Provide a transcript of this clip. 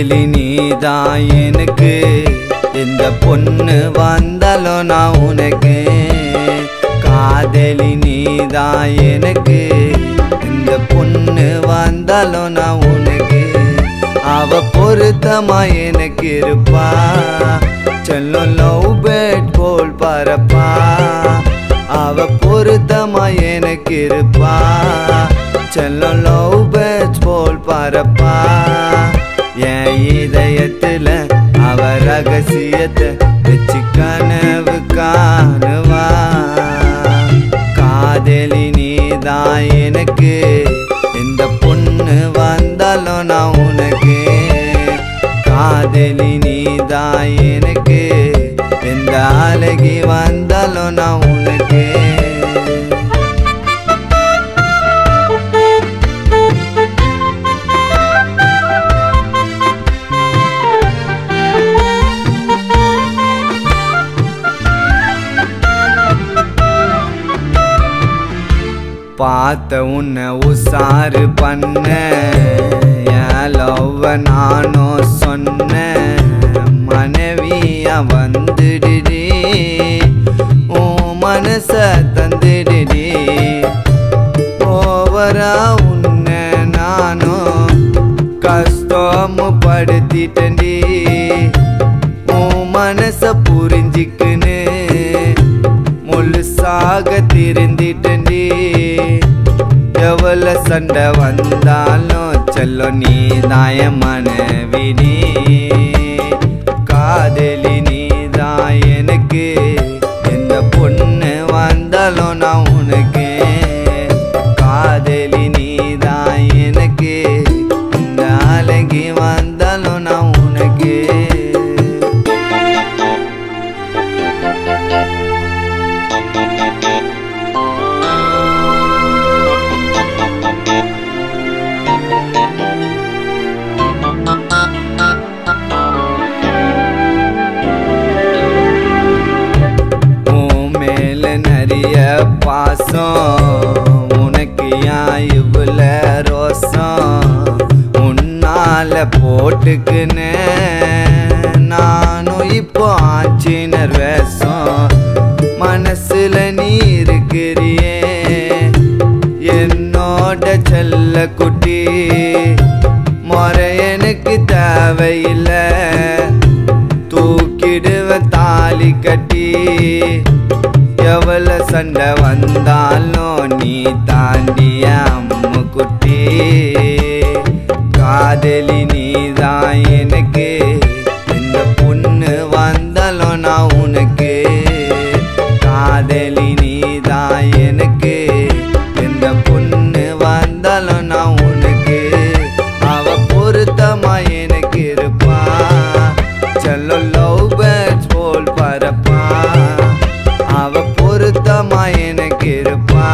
காதலி நீதான் எனக்கு, எந்த பொண்ணு வந்தாலும் நான் உனக்கு. காதலி நீதான் எனக்கு, எந்த பொண்ணு வந்தாலும் நான் உனக்கு. அவ பொருத்தமா எனக்கு இருப்பா, செல்லும் லவ் பேர்ட் போல் பரப்பா. அவ பொருத்தமா எனக்கு இருப்பா, செல்லும் லவ் பேர்ட் போல் பரப்பா. என் இதயத்துல அவ ரகசியத்தை வச்சு கனவு காணுவா. காதலி நீதான் எனக்கு, எந்த பொண்ணு வந்தாலும் நான் உனக்கு. காதலி நீதான் எனக்கு, எந்த அழகி வந்தாலும் நான் உனக்கு. பார்த்த உன்னை உசாரு பண்ண, என் லவ்வ நானும் சொன்னேன். மனைவியா வந்துடுடி, உன் மனச தந்துடுடி. ஓவரா உன்னை நானும் கஷ்டம் படுத்திட்டேன்டி. உன் மனச புரிஞ்சிக்குன்னு முழுசாக திருந்திட்டேன்டி. எவ்வளவு சண்டை வந்தாலும் செல்லும் நீதான் என் மனைவிடி. காதலி நீதான் எனக்கு, எந்த பொண்ணு வந்தாலும் நான் உனக்கு. காதலி நீதான் எனக்கு, எந்த அழகி வந்தாலும் நான் உனக்கு. நிறைய பாசம் உனக்கு ஏன் இவ்வள ரோசம். உன்னால போட்டுக்குன்னு நானும் இப்போ ஆச்சினர் வேஷம். மனசுல நீ இருக்கிறியே என்னோட செல்ல குட்டி. முறை எனக்கு தேவையில்லை, தூக்கிடுவ தாலி கட்டி. எவ்வளவு சண்டை வந்தாலும் நீ தாண்டிய அம்மு குட்டி. காதலி நீதான் எனக்கு, எந்த பொண்ணு வந்தாலும் நான் உனக்கு. காதலி நீதான் எனக்கு, எந்த பொண்ணு வந்தாலும் நான் உனக்கு. அவ பொருத்தமா எனக்கு இருப்பா, செல்லும் லவ் பேர்ட்ஸ் போல் பரப்பா. அவ பொருத்தமா எனக்கு இருப்பா.